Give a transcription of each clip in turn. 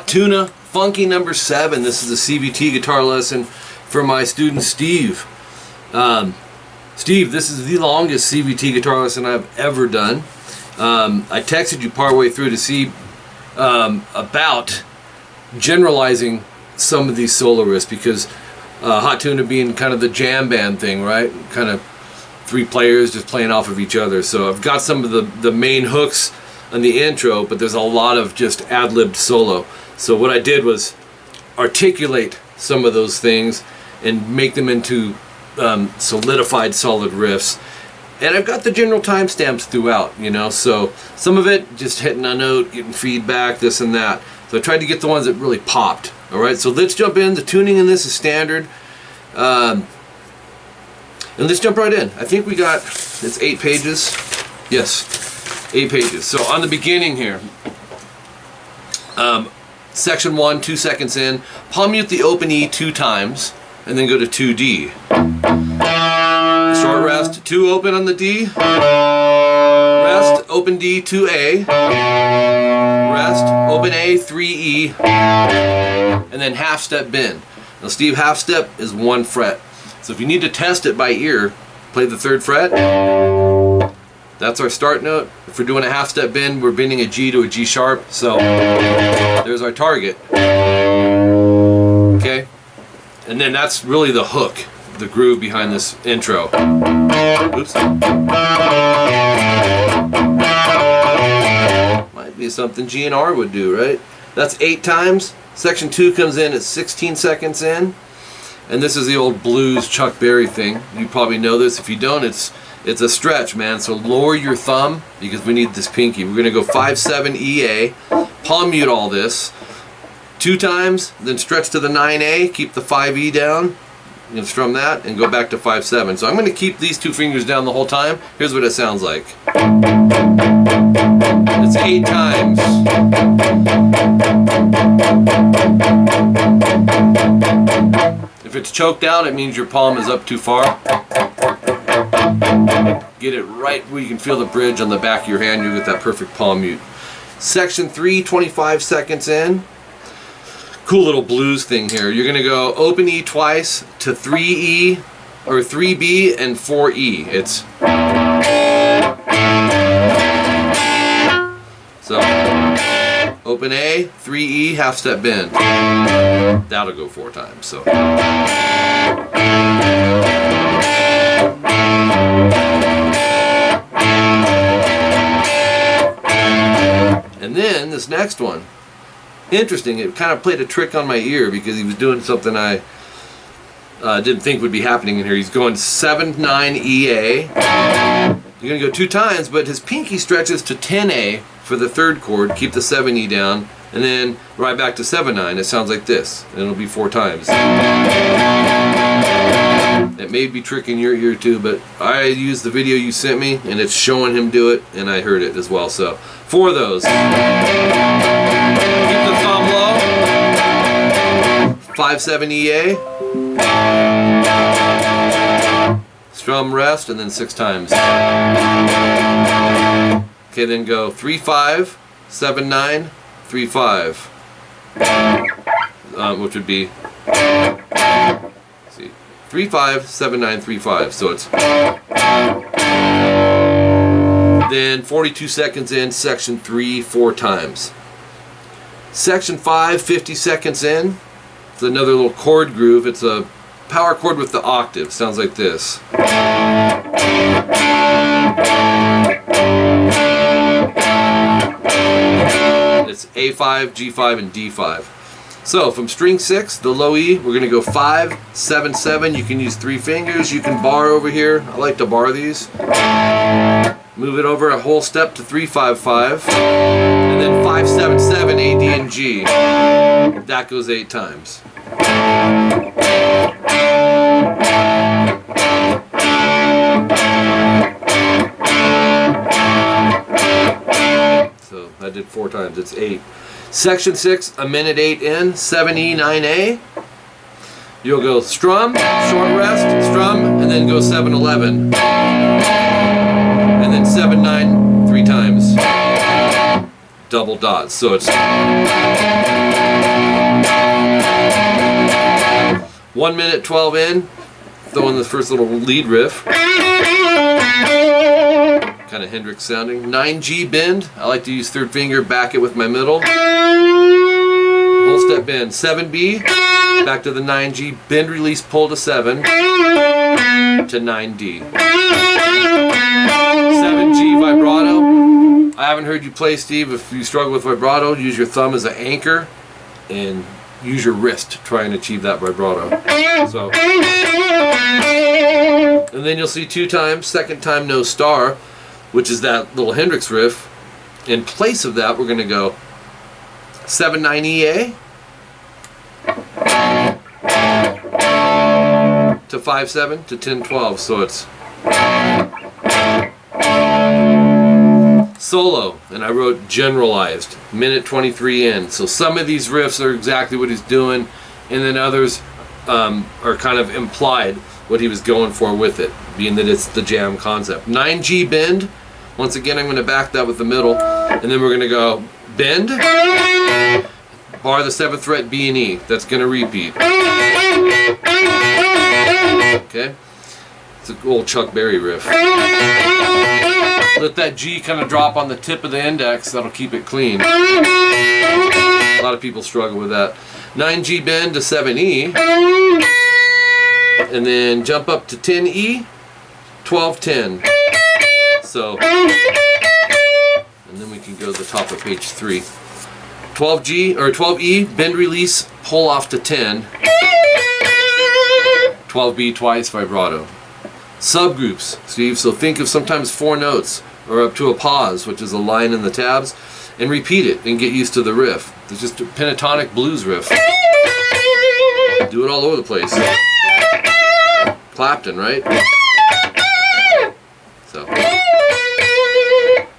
Hot Tuna, funky number 7. This is a CVT guitar lesson for my student Steve. Steve, this is the longest CVT guitar lesson I've ever done. I texted you partway through to see about generalizing some of these solo riffs, because Hot Tuna being kind of the jam band thing, right? Kind of 3 players just playing off of each other. So I've got some of the main hooks on the intro, but there's a lot of just ad-libbed solo. So what I did was articulate some of those things and make them into solidified solid riffs. And I've got the general timestamps throughout, you know, so some of it just hitting a note, getting feedback, this and that. So I tried to get the ones that really popped. All right, so let's jump in. The tuning in this is standard. And let's jump right in. I think we got, it's 8 pages. Yes, 8 pages. So on the beginning here, section 1, 2 seconds in, palm mute the open E 2 times, and then go to 2D. Short rest, 2 open on the D. Rest, open D, 2A. Rest, open A, 3E. And then half step bend. Now Steve, half step is 1 fret. So if you need to test it by ear, play the 3rd fret. That's our start note. If we're doing a half step bend, we're bending a G to a G sharp. So there's our target. Okay? And then that's really the hook, the groove behind this intro. Oops. Might be something G and R would do, right? That's 8 times. Section 2 comes in at 16 seconds in. And this is the old blues Chuck Berry thing. You probably know this. If you don't, it's a stretch, man. So lower your thumb, because we need this pinky. We're gonna go 5-7 EA, palm mute all this 2 times, then stretch to the 9A, keep the 5E down, and strum that, and go back to 5-7. So I'm gonna keep these 2 fingers down the whole time. Here's what it sounds like. It's 8 times. If it's choked out, it means your palm is up too far. Get it right where you can feel the bridge on the back of your hand. You get that perfect palm mute. Section 3, 25 seconds in. Cool little blues thing here. You're gonna go open E twice to 3E or 3B and 4E. It's so open A, 3E, half step bend. That'll go 4 times. So and then this next one, interesting, it kind of played a trick on my ear because he was doing something I didn't think would be happening in here. He's going 7-9 EA. You're going to go 2 times, but his pinky stretches to 10A for the 3rd chord, keep the 7E down, and then right back to 7-9. It sounds like this, and it'll be 4 times. It may be tricking your ear too, but I used the video you sent me, and it's showing him do it, and I heard it as well. So 4 of those. Keep the thumb low. 5-7 EA. Strum rest, and then 6 times. Okay, then go 3-5, 7-9, 3-5, which would be, let's see, 3-5, 7-9, 3-5. So it's then 42 seconds in, section 3, 4 times. Section 5, 50 seconds in. It's another little chord groove. It's a power chord with the octave. Sounds like this. It's A5, G5, and D5. So from string 6, the low E, we're going to go 5-7-7. You can use 3 fingers. You can bar over here. I like to bar these. Move it over a whole step to 3-5-5. And then 5-7-7, A, D, and G. That goes 8 times. So I did 4 times, it's 8. Section 6, a minute 8 in, 7E, 9A. You'll go strum, short rest, strum, and then go 7-11. And then 7-9 3 times. Double dots, so it's 1 minute 12 in, throw in the first little lead riff. Kind of Hendrix sounding. 9G bend. I like to use third finger, back it with my middle. Whole step bend. 7B, back to the 9G, bend release, pull to 7 to 9D. 7G vibrato. I haven't heard you play, Steve. If you struggle with vibrato, use your thumb as an anchor and use your wrist to try and achieve that vibrato. So, and then you'll see 2 times. Second time, no star, which is that little Hendrix riff. In place of that, we're going to go 7-9 EA to 5-7 to 10-12. So it's solo, and I wrote generalized, minute 23 in. So some of these riffs are exactly what he's doing, and then others are kind of implied what he was going for with it, being that it's the jam concept. 9G bend. Once again, I'm going to back that with the middle, and then we're going to go bend, bar the 7th fret, B and E. That's going to repeat. Okay? It's an old Chuck Berry riff. Let that G kind of drop on the tip of the index. That'll keep it clean. A lot of people struggle with that. 9G bend to 7E. And then jump up to 10E, 12-10. So, and then we can go to the top of page 3. 12G or 12E, bend release, pull off to 10. 12B twice, vibrato. Subgroups, Steve. So think of sometimes 4 notes or up to a pause, which is a line in the tabs, and repeat it and get used to the riff. It's just a pentatonic blues riff. Do it all over the place. Clapton, right? So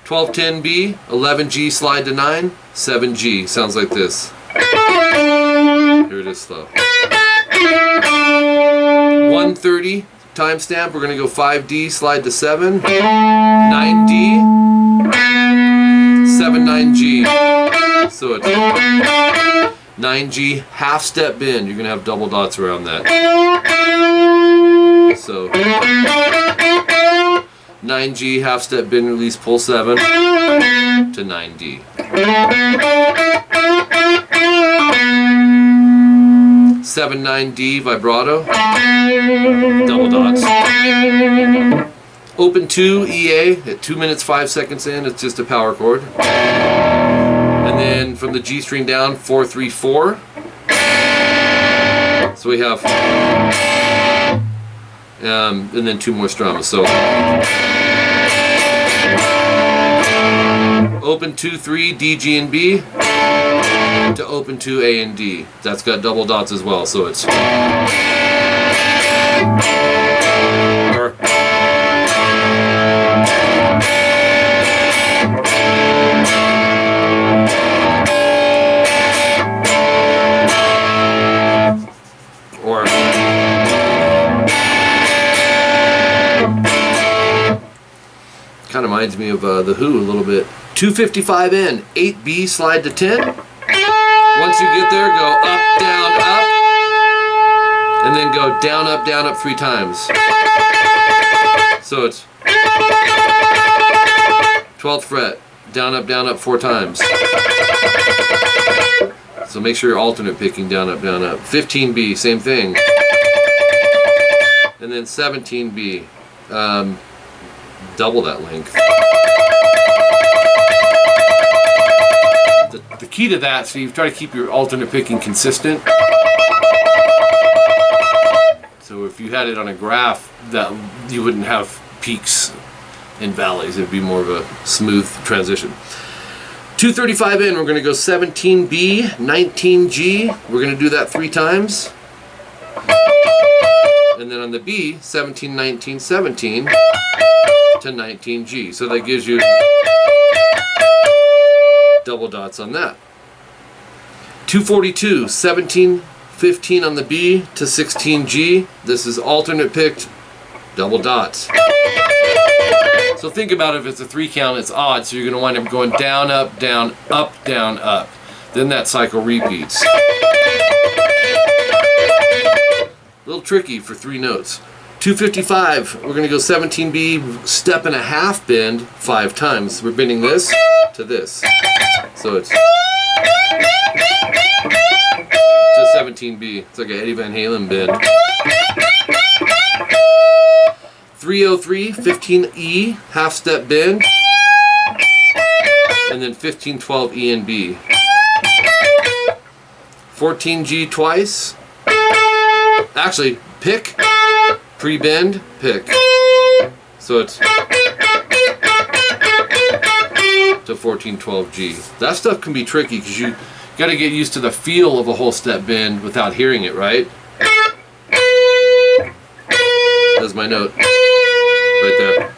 12-10B, 11G slide to 9, 7G sounds like this. Here it is slow. 130 timestamp, we're going to go 5D slide to 7, 9D, 7-9G. So it's 9G half step bend. You're going to have double dots around that. So 9G half step bend release pull 7 to 9D. 7-9D vibrato, double dots. Open 2 EA at 2 minutes 5 seconds in. It's just a power chord. And then from the G string down, 4-3-4. So we have, and then 2 more strums. So open 2-3 D, G, and B to open 2 A and D. That's got double dots as well. So it's kind of reminds me of The Who a little bit. 255 in, 8B slide to 10. Once you get there, go up, down, up, and then go down, up 3 times. So it's 12th fret, down, up 4 times. So make sure you're alternate picking down, up. 15B, same thing. And then 17B, double that length. The key to that, Steve, try to keep your alternate picking consistent. So if you had it on a graph, that you wouldn't have peaks and valleys. It would be more of a smooth transition. 235 in, we're going to go 17B, 19G. We're going to do that 3 times. And then on the B, 17, 19, 17 to 19G. So that gives you double dots on that. 242, 17, 15 on the B to 16G. This is alternate picked, double dots. So think about it, if it's a 3 count, it's odd, so you're going to wind up going down, up, down, up, down, up. Then that cycle repeats. little tricky for 3 notes. 255, we're going to go 17B, step and a half bend 5 times. We're bending this to this. So it's to 17B. It's like an Eddie Van Halen bend. 303, 15E, half step bend. And then 15, 12, E and B. 14G twice. Actually, pick, pre-bend, pick. So it's to 14, 12G. That stuff can be tricky because you got to get used to the feel of a whole step bend without hearing it, right? That's my note. Right there.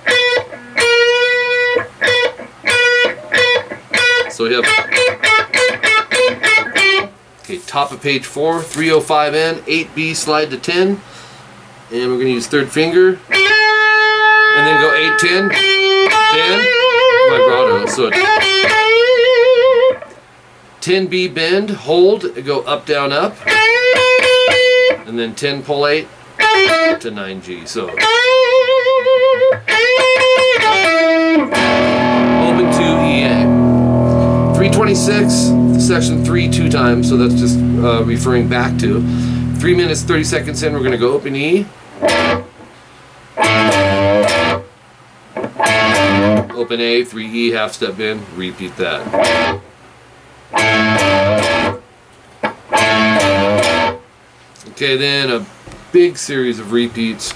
So we have, okay, top of page 4, 305N, 8B, slide to 10, and we're going to use third finger, and then go 8, 10, bend, vibrato. So 10B bend, hold, go up, down, up, and then 10 pull 8 to 9G. So open to EA. 326, section 3 2 times, so that's just referring back to. 3 minutes 30 seconds in, we're going to go open E. Open A, 3E, half step bend, repeat that. Okay, then a big series of repeats.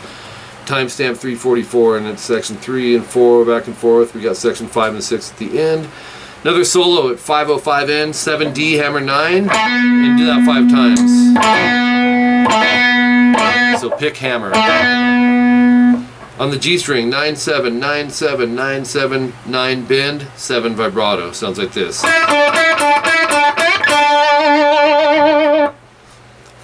Timestamp 344, and it's section 3 and 4 back and forth. We got section 5 and 6 at the end. Another solo at 505N, 7D, hammer 9, and do that 5 times. So pick hammer. On the G string, 9 7 9 7 9 7 9 bend, 7 vibrato. Sounds like this.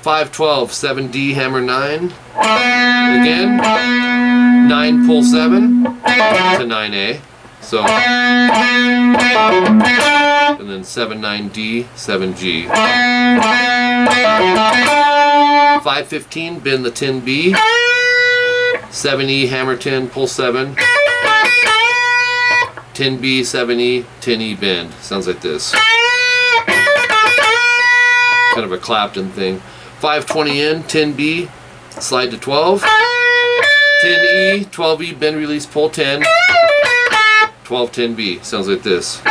512, 7D, hammer 9. Again, 9 pull 7 to 9A. So, and then 7 9D, 7G. 515, bend the 10B. 7E, hammer 10, pull 7. 10B, 7E, 10E bend. Sounds like this. Kind of a Clapton thing. 520 in, 10B, slide to 12. 10E, 12E, bend, release, pull 10. 12, 10B. Sounds like this.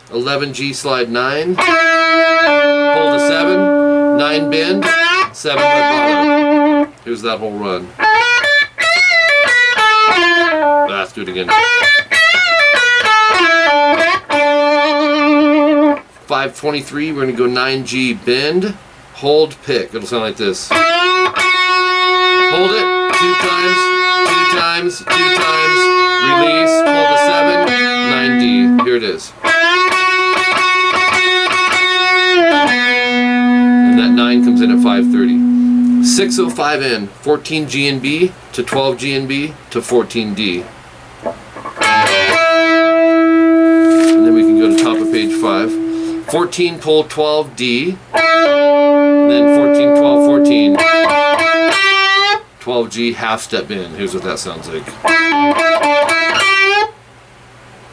11G, slide 9. Pull to 7. 9 bend. 7 vibrato. Here's that whole run. Let's do it again. 523, we're going to go 9G, bend, hold, pick. It'll sound like this. Hold it 2 times, 2 times, 2 times, release, pull to 7, 9D. Here it is. And that 9 comes in at 530. 605N, 14G and B to 12G and B to 14D. And then we can go to top of page 5. 14 pull 12D, then 14 12 14, 12G half step bend. Here's what that sounds like.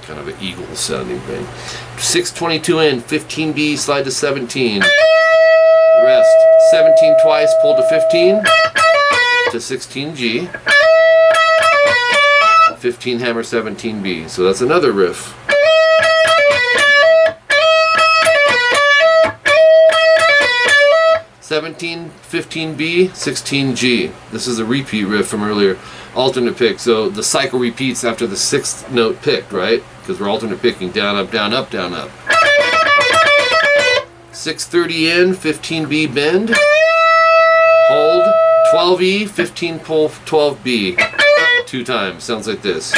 Kind of an eagle sounding thing. 622 in, 15B, slide to 17. Rest. 17 twice, pull to 15 to 16G. 15 hammer 17B. So that's another riff. 17, 15B, 16G. This is a repeat riff from earlier. Alternate pick. So the cycle repeats after the 6th note picked, right? Because we're alternate picking. Down, up, down, up, down, up. 630 in, 15B bend. Hold. 12E, 15 pull 12B. 2 times. Sounds like this.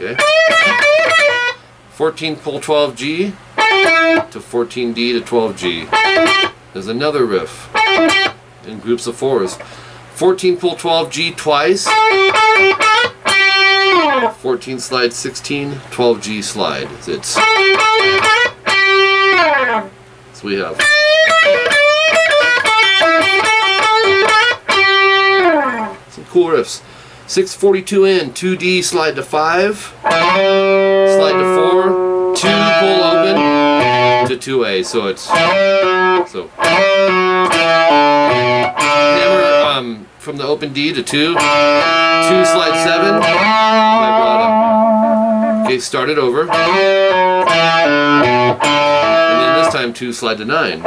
Okay. 14 pull 12G to 14D to 12G. There's another riff in groups of 4s. 14 pull 12G twice. 14 slide 16, 12G slide. It's So we have some cool riffs. 642 in, 2D, slide to 5, slide to 4, 2, pull open to 2A. So it's hammer from the open D to 2, 2 slide 7, vibrato. Okay, start it over, and then this time 2 slide to 9.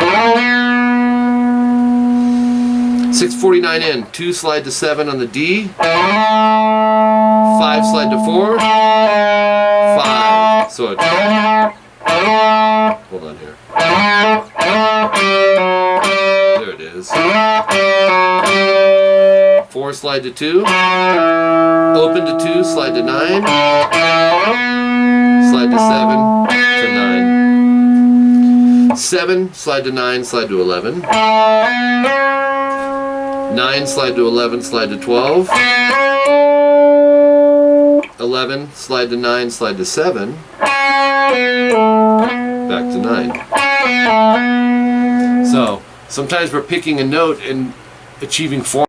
649 in, 2 slide to 7 on the D, 5 slide to 4, 5. So it's, hold on here. There it is. 4 slide to 2, open to 2, slide to 9, slide to 7 to 9. 7, slide to 9, slide to 11. 9, slide to 11, slide to 12. 11, slide to 9, slide to 7. Back to 9. So, sometimes we're picking a note and achieving form.